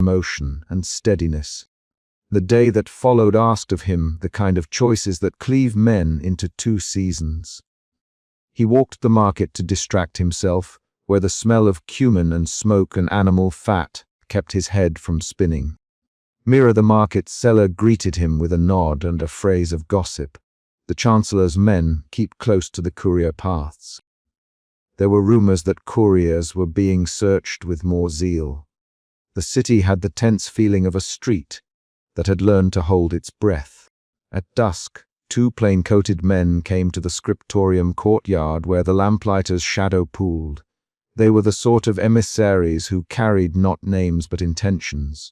emotion and steadiness. The day that followed asked of him the kind of choices that cleave men into two seasons. He walked the market to distract himself, where the smell of cumin and smoke and animal fat kept his head from spinning. Mira the market seller greeted him with a nod and a phrase of gossip. The Chancellor's men keep close to the courier paths. There were rumors that couriers were being searched with more zeal. The city had the tense feeling of a street that had learned to hold its breath. At dusk, two plain-coated men came to the scriptorium courtyard where the lamplighter's shadow pooled. They were the sort of emissaries who carried not names but intentions.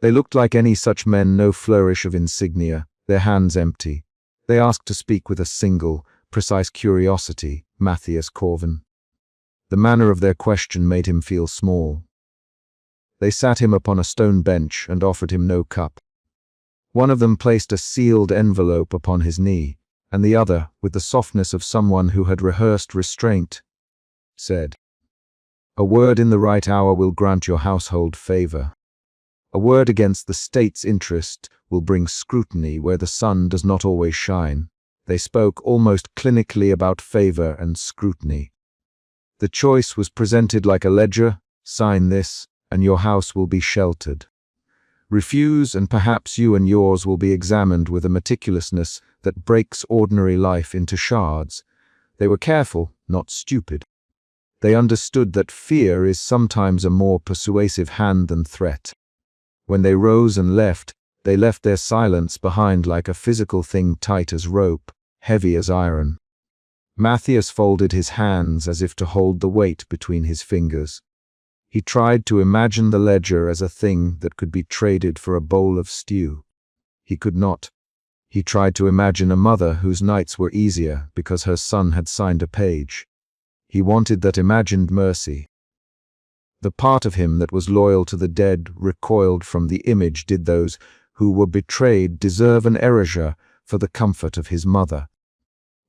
They looked like any such men, no flourish of insignia, their hands empty. They asked to speak with a single, precise curiosity, Matthias Corvin. The manner of their question made him feel small. They sat him upon a stone bench and offered him no cup. One of them placed a sealed envelope upon his knee, and the other, with the softness of someone who had rehearsed restraint, said, "A word in the right hour will grant your household favor. A word against the state's interest will bring scrutiny where the sun does not always shine." They spoke almost clinically about favor and scrutiny. The choice was presented like a ledger: sign this, and your house will be sheltered. Refuse, and perhaps you and yours will be examined with a meticulousness that breaks ordinary life into shards. They were careful, not stupid. They understood that fear is sometimes a more persuasive hand than threat. When they rose and left, they left their silence behind like a physical thing, tight as rope, heavy as iron. Matthias folded his hands as if to hold the weight between his fingers. He tried to imagine the ledger as a thing that could be traded for a bowl of stew. He could not. He tried to imagine a mother whose nights were easier because her son had signed a page. He wanted that imagined mercy. The part of him that was loyal to the dead recoiled from the image. Did those who were betrayed deserve an erasure for the comfort of his mother?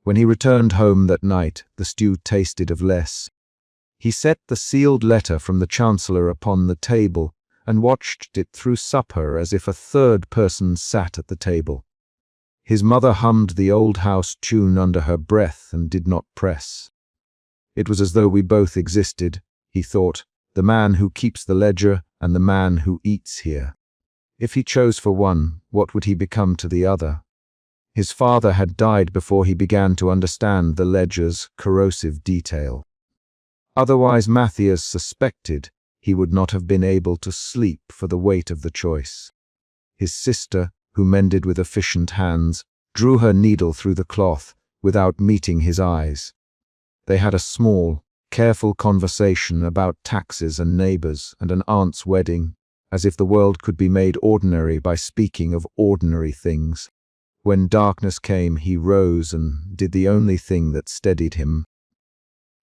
When he returned home that night, the stew tasted of less. He set the sealed letter from the Chancellor upon the table and watched it through supper as if a third person sat at the table. His mother hummed the old house tune under her breath and did not press. It was as though we both existed, he thought, the man who keeps the ledger and the man who eats here. If he chose for one, what would he become to the other? His father had died before he began to understand the ledger's corrosive detail. Otherwise, Matthias suspected, he would not have been able to sleep for the weight of the choice. His sister, who mended with efficient hands, drew her needle through the cloth without meeting his eyes. They had a small, careful conversation about taxes and neighbors and an aunt's wedding, as if the world could be made ordinary by speaking of ordinary things. When darkness came, he rose and did the only thing that steadied him.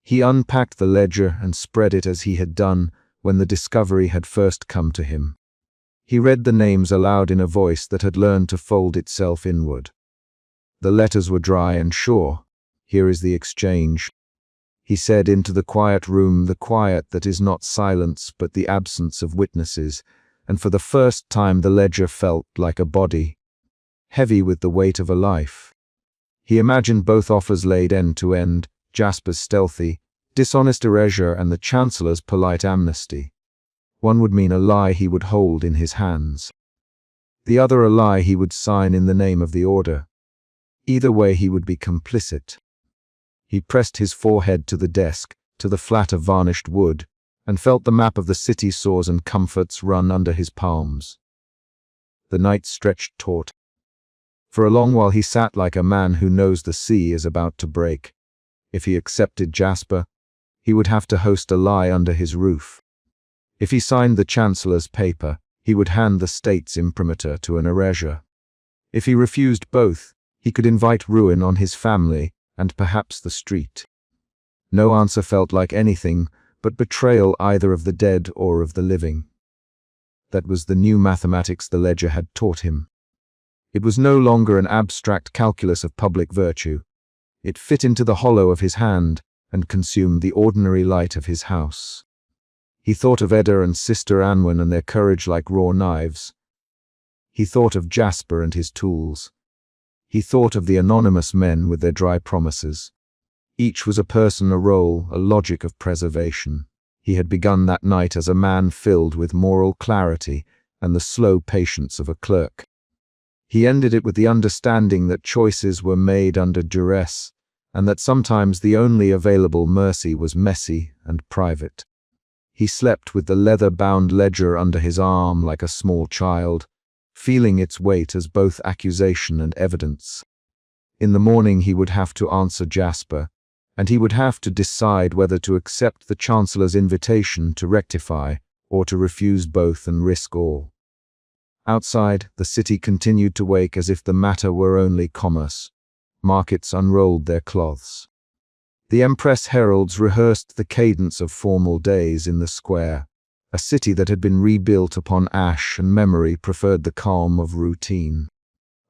He unpacked the ledger and spread it as he had done when the discovery had first come to him. He read the names aloud in a voice that had learned to fold itself inward. The letters were dry and sure. "Here is the exchange," he said into the quiet room, the quiet that is not silence but the absence of witnesses, and for the first time the ledger felt like a body, heavy with the weight of a life. He imagined both offers laid end to end, Jasper's stealthy, dishonest erasure and the Chancellor's polite amnesty. One would mean a lie he would hold in his hands. The other a lie he would sign in the name of the order. Either way he would be complicit. He pressed his forehead to the desk, to the flat of varnished wood, and felt the map of the city sores and comforts run under his palms. The night stretched taut. For a long while he sat like a man who knows the sea is about to break. If he accepted Jasper, he would have to host a lie under his roof. If he signed the Chancellor's paper, he would hand the state's imprimatur to an erasure. If he refused both, he could invite ruin on his family and perhaps the street. No answer felt like anything but betrayal either of the dead or of the living. That was the new mathematics the ledger had taught him. It was no longer an abstract calculus of public virtue. It fit into the hollow of his hand and consumed the ordinary light of his house. He thought of Edda and Sister Anwen and their courage like raw knives. He thought of Jasper and his tools. He thought of the anonymous men with their dry promises. Each was a person, a role, a logic of preservation. He had begun that night as a man filled with moral clarity and the slow patience of a clerk. He ended it with the understanding that choices were made under duress, and that sometimes the only available mercy was messy and private. He slept with the leather-bound ledger under his arm like a small child, feeling its weight as both accusation and evidence. In the morning he would have to answer Jasper, and he would have to decide whether to accept the Chancellor's invitation to rectify or to refuse both and risk all. Outside, the city continued to wake as if the matter were only commerce. Markets unrolled their cloths. The Empress heralds rehearsed the cadence of formal days in the square. A city that had been rebuilt upon ash and memory preferred the calm of routine.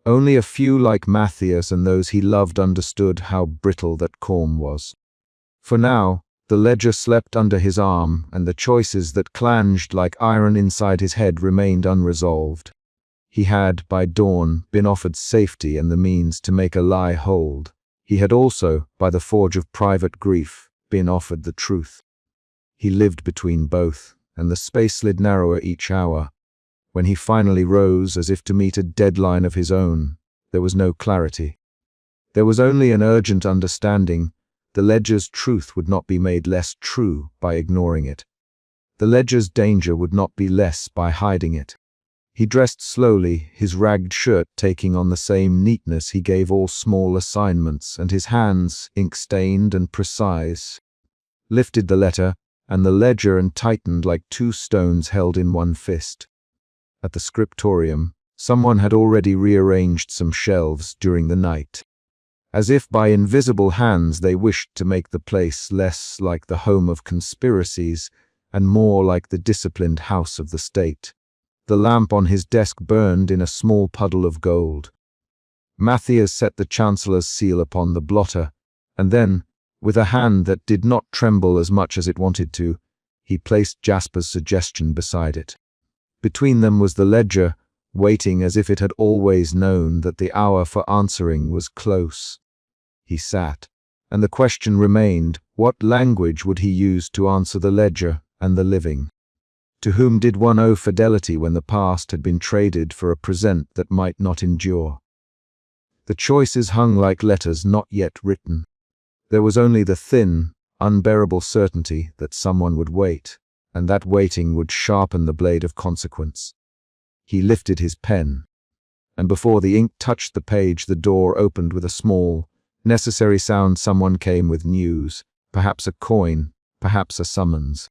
Only a few like Matthias and those he loved understood how brittle that calm was. For now, the ledger slept under his arm, and the choices that clanged like iron inside his head remained unresolved. He had, by dawn, been offered safety and the means to make a lie hold. He had also, by the forge of private grief, been offered the truth. He lived between both, and the space slid narrower each hour. When he finally rose as if to meet a deadline of his own, there was no clarity. There was only an urgent understanding. The ledger's truth would not be made less true by ignoring it. The ledger's danger would not be less by hiding it. He dressed slowly, his ragged shirt taking on the same neatness he gave all small assignments, and his hands, ink-stained and precise, lifted the letter and the ledger and tightened like two stones held in one fist. At the scriptorium, someone had already rearranged some shelves during the night. As if by invisible hands they wished to make the place less like the home of conspiracies and more like the disciplined house of the state. The lamp on his desk burned in a small puddle of gold. Matthias set the Chancellor's seal upon the blotter, and then, with a hand that did not tremble as much as it wanted to, he placed Jasper's suggestion beside it. Between them was the ledger, waiting as if it had always known that the hour for answering was close. He sat, and the question remained, what language would he use to answer the ledger and the living? To whom did one owe fidelity when the past had been traded for a present that might not endure? The choices hung like letters not yet written. There was only the thin, unbearable certainty that someone would wait, and that waiting would sharpen the blade of consequence. He lifted his pen, and before the ink touched the page, the door opened with a small, necessary sound. Someone came with news, perhaps a coin, perhaps a summons.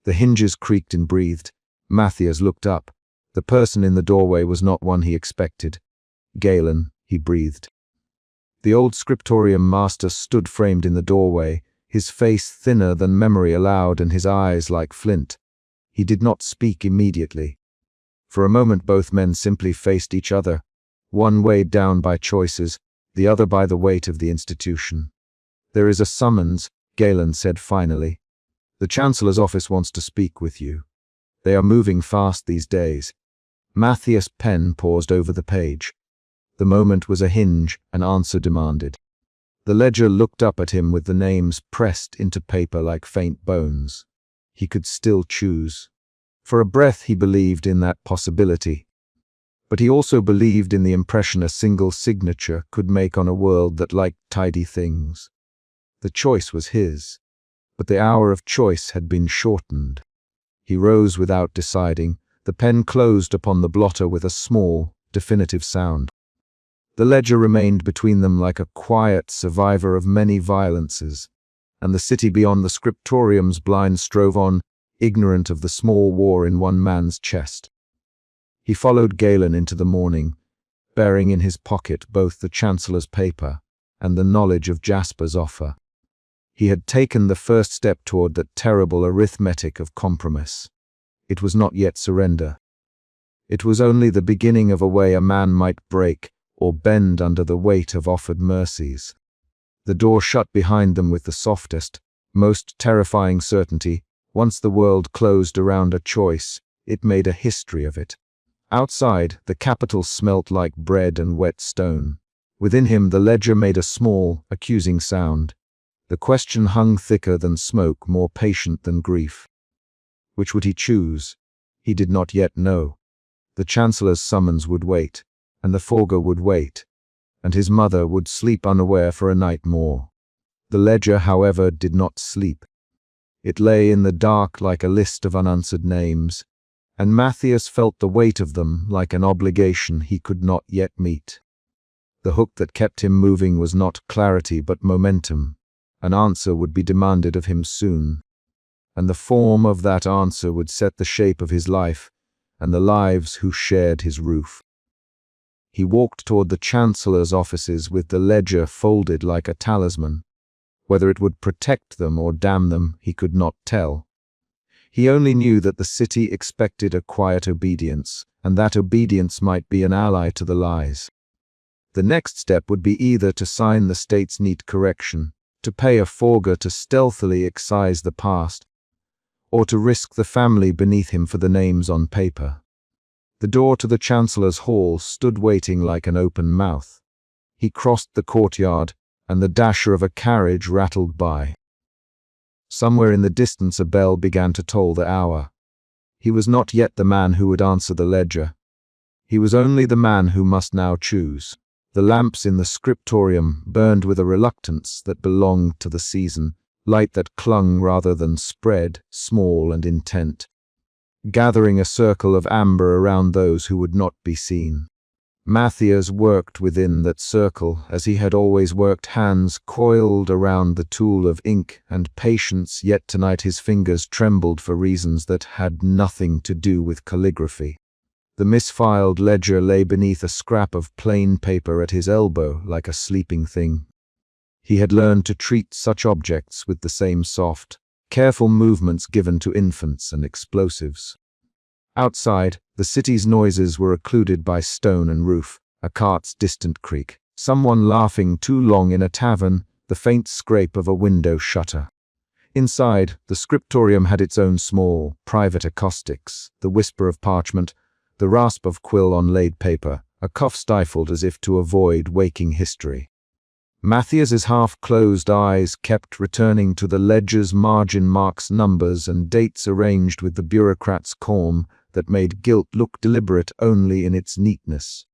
The hinges creaked and breathed. Matthias looked up. The person in the doorway was not one he expected. Galen, he breathed. The old scriptorium master stood framed in the doorway, his face thinner than memory allowed and his eyes like flint. He did not speak immediately. For a moment both men simply faced each other, one weighed down by choices, the other by the weight of the institution. "There is a summons," Galen said finally. "The Chancellor's office wants to speak with you. They are moving fast these days." Matthias' pen paused over the page. The moment was a hinge, an answer demanded. The ledger looked up at him with the names pressed into paper like faint bones. He could still choose. For a breath he believed in that possibility. But he also believed in the impression a single signature could make on a world that liked tidy things. The choice was his. But the hour of choice had been shortened. He rose without deciding. The pen closed upon the blotter with a small, definitive sound. The ledger remained between them like a quiet survivor of many violences, and the city beyond the scriptorium's blinds strove on, ignorant of the small war in one man's chest. He followed Galen into the morning, bearing in his pocket both the Chancellor's paper and the knowledge of Jasper's offer. He had taken the first step toward that terrible arithmetic of compromise. It was not yet surrender. It was only the beginning of a way a man might break or bend under the weight of offered mercies. The door shut behind them with the softest, most terrifying certainty, Once the world closed around a choice, it made a history of it. Outside, the capital smelt like bread and wet stone. Within him, the ledger made a small, accusing sound. The question hung thicker than smoke, more patient than grief. Which would he choose? He did not yet know. The Chancellor's summons would wait, and the forger would wait, and his mother would sleep unaware for a night more. The ledger, however, did not sleep. It lay in the dark like a list of unanswered names, and Matthias felt the weight of them like an obligation he could not yet meet. The hook that kept him moving was not clarity but momentum. An answer would be demanded of him soon, and the form of that answer would set the shape of his life and the lives who shared his roof. He walked toward the Chancellor's offices with the ledger folded like a talisman. Whether it would protect them or damn them, he could not tell. He only knew that the city expected a quiet obedience, and that obedience might be an ally to the lies. The next step would be either to sign the state's neat correction, to pay a forger to stealthily excise the past, or to risk the family beneath him for the names on paper. The door to the Chancellor's hall stood waiting like an open mouth. He crossed the courtyard, and the dasher of a carriage rattled by. Somewhere in the distance a bell began to toll the hour. He was not yet the man who would answer the ledger. He was only the man who must now choose. The lamps in the scriptorium burned with a reluctance that belonged to the season, light that clung rather than spread, small and intent, gathering a circle of amber around those who would not be seen. Matthias worked within that circle as he had always worked, hands coiled around the tool of ink and patience, yet tonight his fingers trembled for reasons that had nothing to do with calligraphy. The misfiled ledger lay beneath a scrap of plain paper at his elbow like a sleeping thing. He had learned to treat such objects with the same soft, careful movements given to infants and explosives. Outside, the city's noises were occluded by stone and roof, a cart's distant creak, someone laughing too long in a tavern, the faint scrape of a window shutter. Inside, the scriptorium had its own small, private acoustics, the whisper of parchment, the rasp of quill on laid paper, a cough stifled as if to avoid waking history. Matthias's half-closed eyes kept returning to the ledger's margin marks, numbers and dates arranged with the bureaucrat's calm that made guilt look deliberate only in its neatness.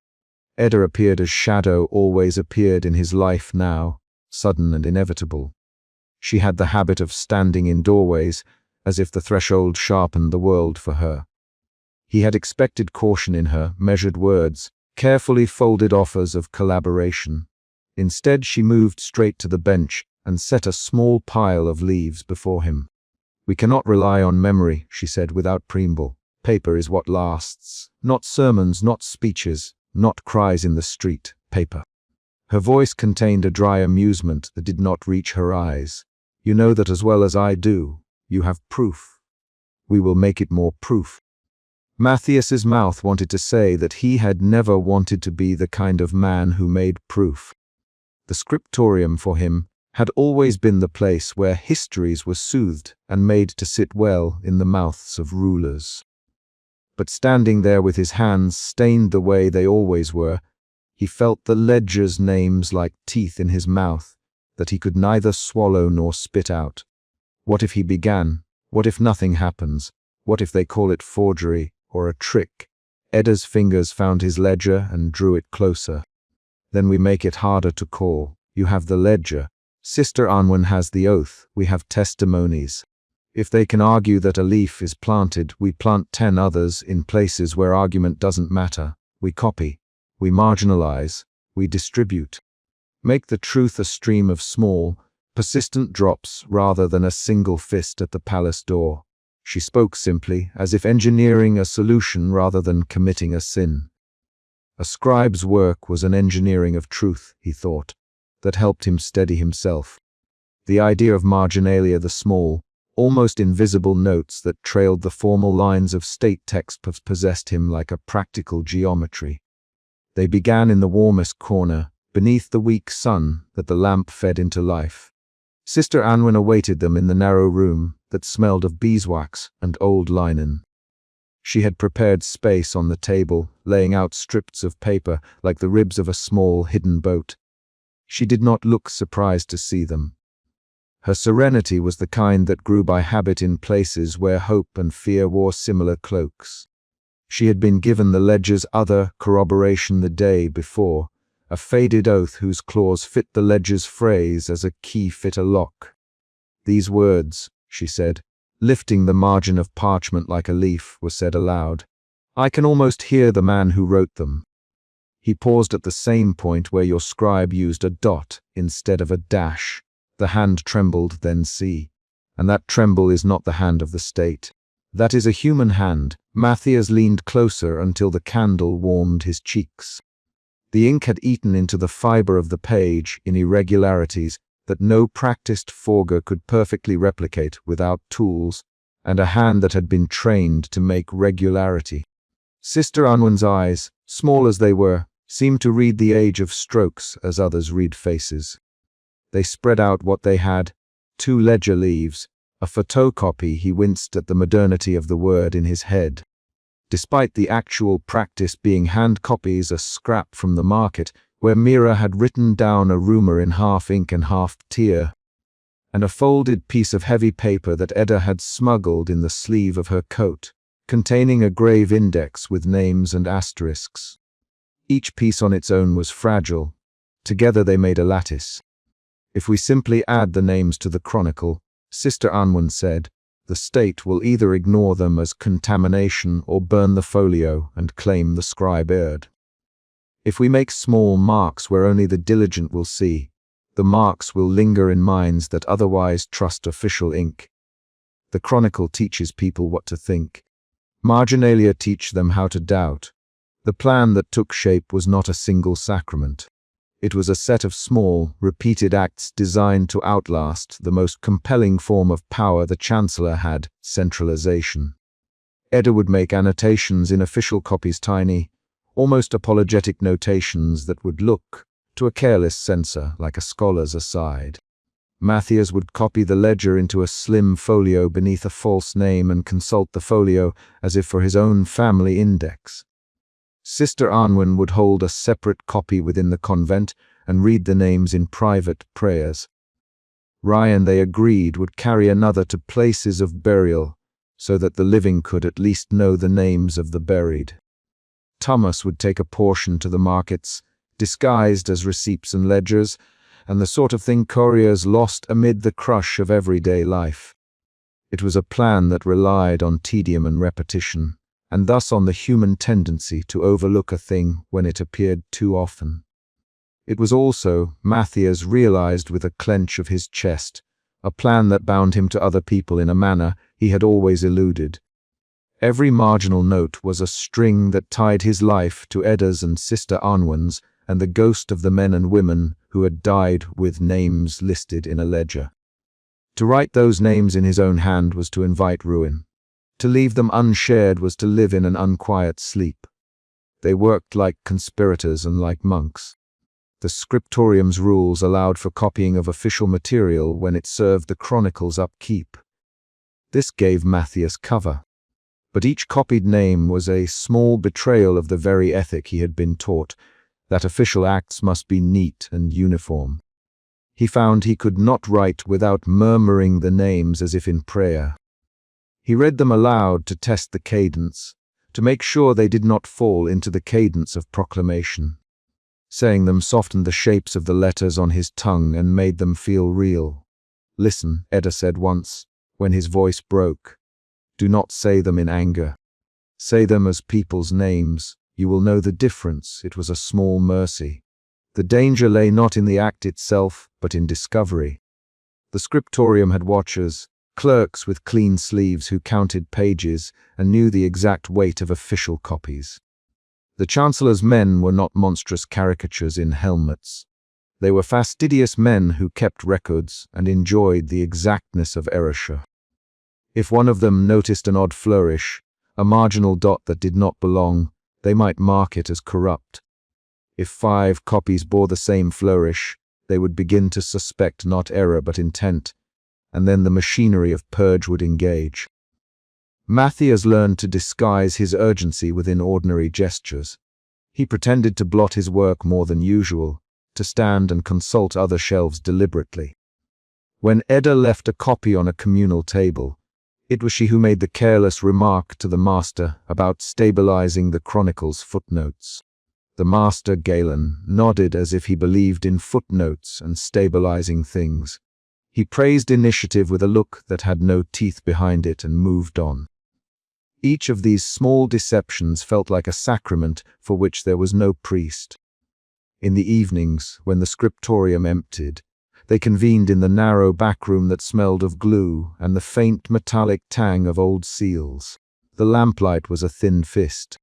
Edda appeared as shadow always appeared in his life now, sudden and inevitable. She had the habit of standing in doorways, as if the threshold sharpened the world for her. He had expected caution in her, measured words, carefully folded offers of collaboration. Instead, she moved straight to the bench and set a small pile of leaves before him. "We cannot rely on memory," she said without preamble. "Paper is what lasts. Not sermons, not speeches, not cries in the street. Paper." Her voice contained a dry amusement that did not reach her eyes. "You know that as well as I do. You have proof. We will make it more proof." Matthias's mouth wanted to say that he had never wanted to be the kind of man who made proof. The scriptorium for him had always been the place where histories were soothed and made to sit well in the mouths of rulers. But standing there with his hands stained the way they always were, he felt the ledger's names like teeth in his mouth that he could neither swallow nor spit out. What if he began? What if nothing happens? What if they call it forgery or a trick? Edda's fingers found his ledger and drew it closer. "Then we make it harder to call. You have the ledger. Sister Anwen has the oath. We have testimonies. If they can argue that a leaf is planted, we plant 10 others in places where argument doesn't matter. We copy. We marginalize. We distribute. Make the truth a stream of small, persistent drops rather than a single fist at the palace door." She spoke simply, as if engineering a solution rather than committing a sin. A scribe's work was an engineering of truth, he thought, that helped him steady himself. The idea of marginalia, the small, almost invisible notes that trailed the formal lines of state texts, possessed him like a practical geometry. They began in the warmest corner, beneath the weak sun that the lamp fed into life. Sister Anwen awaited them in the narrow room that smelled of beeswax and old linen. She had prepared space on the table, laying out strips of paper like the ribs of a small, hidden boat. She did not look surprised to see them. Her serenity was the kind that grew by habit in places where hope and fear wore similar cloaks. She had been given the ledger's other corroboration the day before, a faded oath whose clause fit the ledger's phrase as a key fit a lock. "These words," she said, lifting the margin of parchment like a leaf, were said aloud. "I can almost hear the man who wrote them." He paused at the same point where your scribe used a dot instead of a dash. The hand trembled, then see. And that tremble is not the hand of the state. That is a human hand. Matthias leaned closer until the candle warmed his cheeks. The ink had eaten into the fiber of the page in irregularities that no practiced forger could perfectly replicate without tools, and a hand that had been trained to make regularity. Sister Anwen's eyes, small as they were, seemed to read the age of strokes as others read faces. They spread out what they had, 2 ledger leaves, a photocopy. He winced at the modernity of the word in his head. Despite the actual practice being hand copies, a scrap from the market, where Mira had written down a rumor in half ink and half tear, and a folded piece of heavy paper that Edda had smuggled in the sleeve of her coat, containing a grave index with names and asterisks. Each piece on its own was fragile. Together they made a lattice. "If we simply add the names to the chronicle," Sister Anwen said, "the state will either ignore them as contamination or burn the folio and claim the scribe erred. If we make small marks where only the diligent will see, the marks will linger in minds that otherwise trust official ink. The chronicle teaches people what to think. Marginalia teach them how to doubt. The plan that took shape was not a single sacrament. It was a set of small, repeated acts designed to outlast the most compelling form of power the Chancellor had, centralization. Edda would make annotations in official copies, tiny, almost apologetic notations that would look, to a careless censor, like a scholar's aside. Matthias would copy the ledger into a slim folio beneath a false name and consult the folio as if for his own family index. Sister Anwen would hold a separate copy within the convent and read the names in private prayers. Ryan, they agreed, would carry another to places of burial so that the living could at least know the names of the buried. Thomas would take a portion to the markets, disguised as receipts and ledgers, and the sort of thing couriers lost amid the crush of everyday life. It was a plan that relied on tedium and repetition, and thus on the human tendency to overlook a thing when it appeared too often. It was also, Matthias realized with a clench of his chest, a plan that bound him to other people in a manner he had always eluded. Every marginal note was a string that tied his life to Edda's and Sister Anwen's and the ghost of the men and women who had died with names listed in a ledger. To write those names in his own hand was to invite ruin. To leave them unshared was to live in an unquiet sleep. They worked like conspirators and like monks. The scriptorium's rules allowed for copying of official material when it served the chronicle's upkeep. This gave Matthias cover. But each copied name was a small betrayal of the very ethic he had been taught, that official acts must be neat and uniform. He found he could not write without murmuring the names as if in prayer. He read them aloud to test the cadence, to make sure they did not fall into the cadence of proclamation. Saying them softened the shapes of the letters on his tongue and made them feel real. "Listen," Edda said once, when his voice broke. "Do not say them in anger. Say them as people's names. You will know the difference." It was a small mercy. The danger lay not in the act itself, but in discovery. The scriptorium had watchers, clerks with clean sleeves who counted pages and knew the exact weight of official copies. The Chancellor's men were not monstrous caricatures in helmets. They were fastidious men who kept records and enjoyed the exactness of erasure. If one of them noticed an odd flourish, a marginal dot that did not belong, they might mark it as corrupt. If 5 copies bore the same flourish, They would begin to suspect not error but intent, and then the machinery of purge would engage. Matthias learned to disguise his urgency within ordinary gestures. He pretended to blot his work more than usual, to stand and consult other shelves deliberately. When Edda left a copy on a communal table, it was she who made the careless remark to the master about stabilizing the chronicle's footnotes. The master, Galen, nodded as if he believed in footnotes and stabilizing things. He praised initiative with a look that had no teeth behind it and moved on. Each of these small deceptions felt like a sacrament for which there was no priest. In the evenings, when the scriptorium emptied, they convened in the narrow back room that smelled of glue and the faint metallic tang of old seals. The lamplight was a thin fist.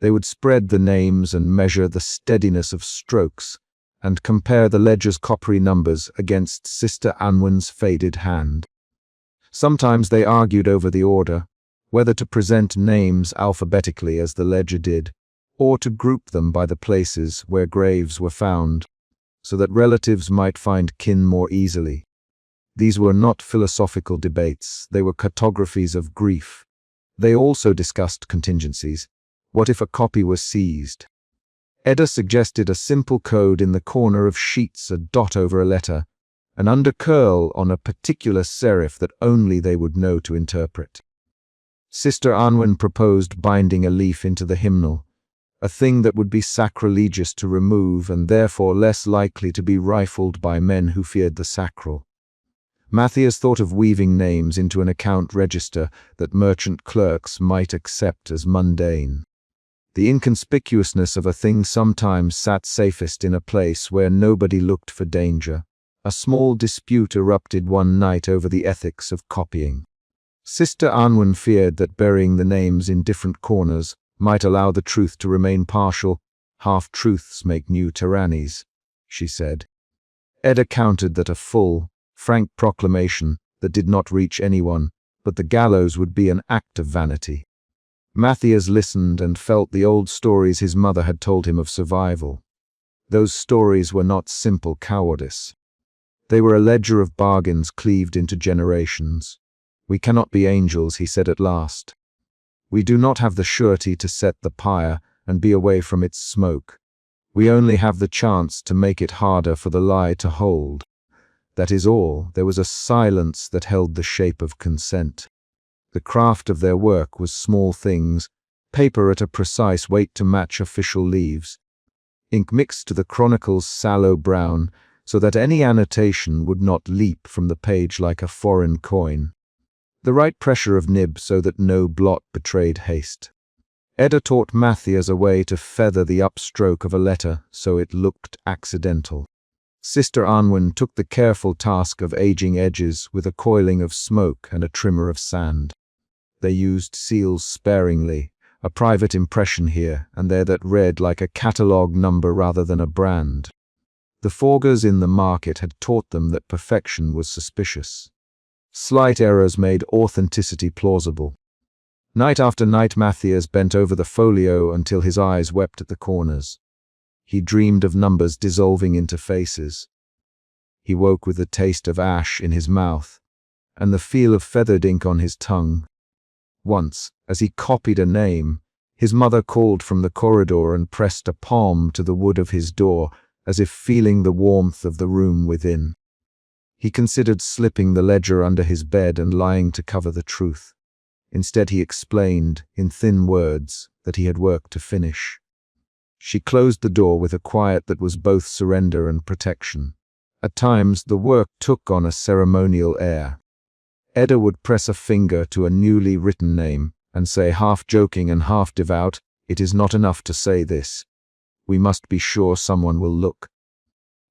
They would spread the names and measure the steadiness of strokes and compare the ledger's coppery numbers against Sister Anwen's faded hand. Sometimes they argued over the order, whether to present names alphabetically as the ledger did, or to group them by the places where graves were found, so that relatives might find kin more easily. These were not philosophical debates, they were cartographies of grief. They also discussed contingencies. What if a copy was seized? Edda suggested a simple code in the corner of sheets, a dot over a letter, an undercurl on a particular serif that only they would know to interpret. Sister Anwen proposed binding a leaf into the hymnal, a thing that would be sacrilegious to remove and therefore less likely to be rifled by men who feared the sacral. Matthias thought of weaving names into an account register that merchant clerks might accept as mundane. The inconspicuousness of a thing sometimes sat safest in a place where nobody looked for danger. A small dispute erupted one night over the ethics of copying. Sister Anwen feared that burying the names in different corners might allow the truth to remain partial. Half-truths make new tyrannies, she said. Edda countered that a full, frank proclamation that did not reach anyone, but the gallows would be an act of vanity. Matthias listened and felt the old stories his mother had told him of survival. Those stories were not simple cowardice. They were a ledger of bargains cleaved into generations. "We cannot be angels," he said at last. "We do not have the surety to set the pyre and be away from its smoke. We only have the chance to make it harder for the lie to hold. That is all." There was a silence that held the shape of consent. The craft of their work was small things, paper at a precise weight to match official leaves, ink mixed to the chronicle's sallow brown so that any annotation would not leap from the page like a foreign coin, the right pressure of nib so that no blot betrayed haste. Edda taught Matthias a way to feather the upstroke of a letter so it looked accidental. Sister Anwen took the careful task of aging edges with a coiling of smoke and a trimmer of sand. They used seals sparingly, a private impression here and there that read like a catalogue number rather than a brand. The forgers in the market had taught them that perfection was suspicious. Slight errors made authenticity plausible. Night after night Matthias bent over the folio until his eyes wept at the corners. He dreamed of numbers dissolving into faces. He woke with the taste of ash in his mouth and the feel of feathered ink on his tongue. Once, as he copied a name, his mother called from the corridor and pressed a palm to the wood of his door, as if feeling the warmth of the room within. He considered slipping the ledger under his bed and lying to cover the truth. Instead he explained, in thin words, that he had work to finish. She closed the door with a quiet that was both surrender and protection. At times the work took on a ceremonial air. Edda would press a finger to a newly written name and say, half joking and half devout, "It is not enough to say this. We must be sure someone will look.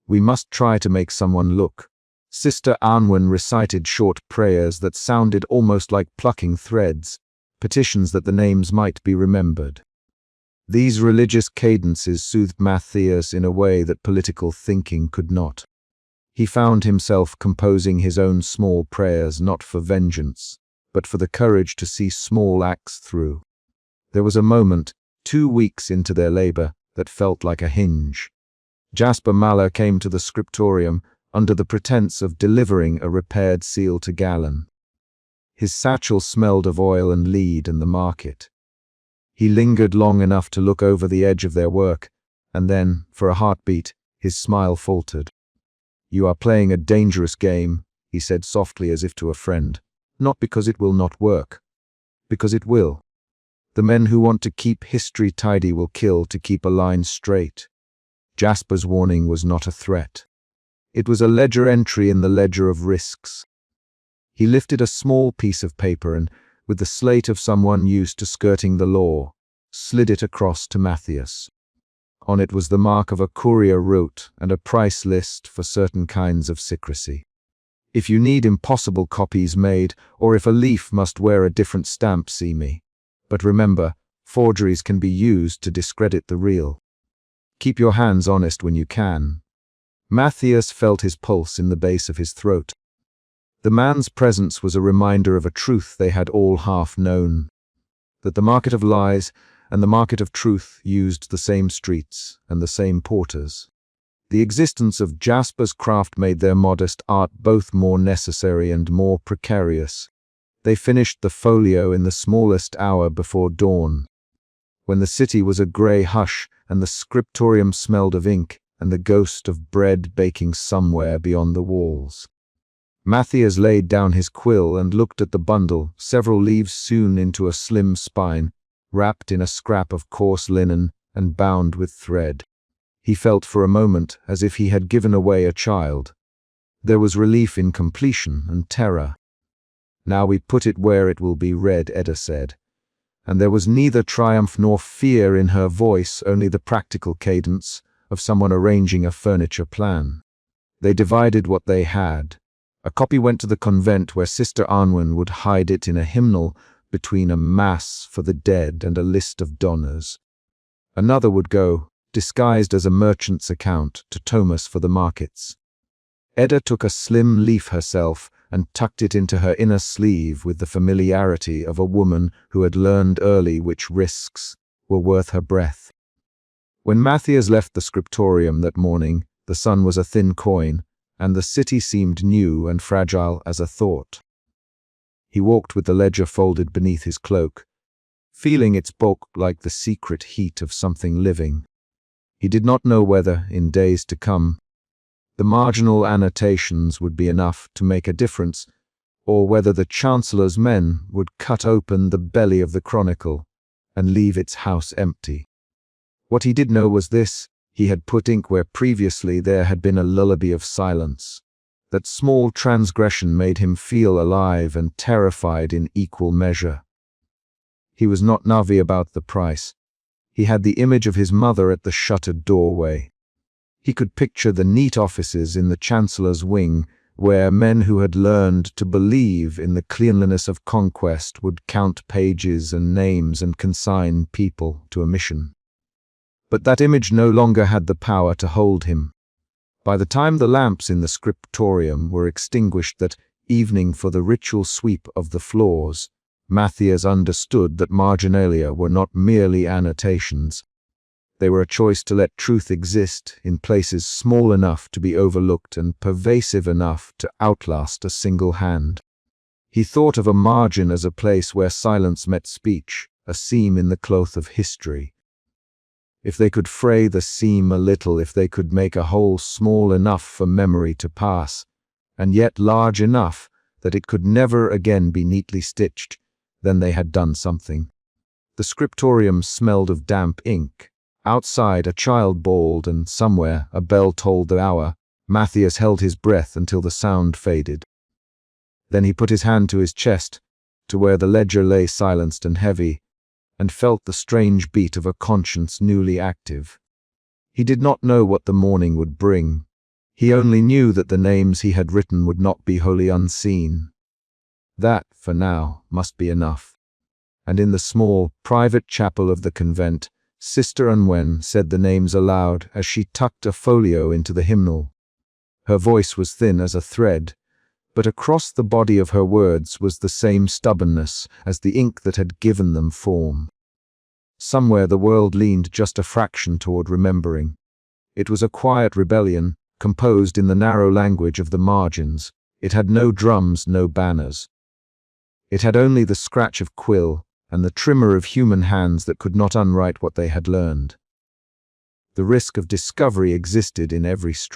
We must try to make someone look." Sister Anwen recited short prayers that sounded almost like plucking threads, petitions that the names might be remembered. These religious cadences soothed Matthias in a way that political thinking could not. He found himself composing his own small prayers not for vengeance, but for the courage to see small acts through. There was a moment, 2 weeks into their labor, that felt like a hinge. Jasper Maller came to the scriptorium under the pretense of delivering a repaired seal to Galen. His satchel smelled of oil and lead and the market. He lingered long enough to look over the edge of their work, and then, for a heartbeat, his smile faltered. "You are playing a dangerous game," he said softly as if to a friend. "Not because it will not work. Because it will. The men who want to keep history tidy will kill to keep a line straight." Jasper's warning was not a threat. It was a ledger entry in the ledger of risks. He lifted a small piece of paper and, with the slate of someone used to skirting the law, slid it across to Matthias. On it was the mark of a courier route and a price list for certain kinds of secrecy. "If you need impossible copies made, or if a leaf must wear a different stamp, see me. But remember, forgeries can be used to discredit the real. Keep your hands honest when you can." Matthias felt his pulse in the base of his throat. The man's presence was a reminder of a truth they had all half known, that the market of lies and the market of truth used the same streets and the same porters. The existence of Jasper's craft made their modest art both more necessary and more precarious. They finished the folio in the smallest hour before dawn, when the city was a grey hush and the scriptorium smelled of ink and the ghost of bread baking somewhere beyond the walls. Matthias laid down his quill and looked at the bundle, several leaves sewn into a slim spine, wrapped in a scrap of coarse linen and bound with thread. He felt for a moment as if he had given away a child. There was relief in completion and terror. "Now we put it where it will be read," Edda said. And there was neither triumph nor fear in her voice, only the practical cadence of someone arranging a furniture plan. They divided what they had. A copy went to the convent where Sister Anwen would hide it in a hymnal between a mass for the dead and a list of donors. Another would go, disguised as a merchant's account, to Thomas for the markets. Edda took a slim leaf herself and tucked it into her inner sleeve with the familiarity of a woman who had learned early which risks were worth her breath. When Matthias left the scriptorium that morning, the sun was a thin coin, and the city seemed new and fragile as a thought. He walked with the ledger folded beneath his cloak, feeling its bulk like the secret heat of something living. He did not know whether, in days to come, the marginal annotations would be enough to make a difference, or whether the Chancellor's men would cut open the belly of the chronicle and leave its house empty. What he did know was this: he had put ink where previously there had been a lullaby of silence. That small transgression made him feel alive and terrified in equal measure. He was not Navi about the price. He had the image of his mother at the shuttered doorway. He could picture the neat offices in the Chancellor's wing, where men who had learned to believe in the cleanliness of conquest would count pages and names and consign people to a mission. But that image no longer had the power to hold him. By the time the lamps in the scriptorium were extinguished that evening for the ritual sweep of the floors, Matthias understood that marginalia were not merely annotations. They were a choice to let truth exist in places small enough to be overlooked and pervasive enough to outlast a single hand. He thought of a margin as a place where silence met speech, a seam in the cloth of history. If they could fray the seam a little, if they could make a hole small enough for memory to pass, and yet large enough that it could never again be neatly stitched, then they had done something. The scriptorium smelled of damp ink. Outside, a child bawled, and somewhere a bell tolled the hour. Matthias held his breath until the sound faded. Then he put his hand to his chest, to where the ledger lay silenced and heavy, and felt the strange beat of a conscience newly active. He did not know what the morning would bring. He only knew that the names he had written would not be wholly unseen. That, for now, must be enough. And in the small, private chapel of the convent, Sister Anwen said the names aloud as she tucked a folio into the hymnal. Her voice was thin as a thread, but across the body of her words was the same stubbornness as the ink that had given them form. Somewhere the world leaned just a fraction toward remembering. It was a quiet rebellion, composed in the narrow language of the margins. It had no drums, no banners. It had only the scratch of quill and the tremor of human hands that could not unwrite what they had learned. The risk of discovery existed in every stroke.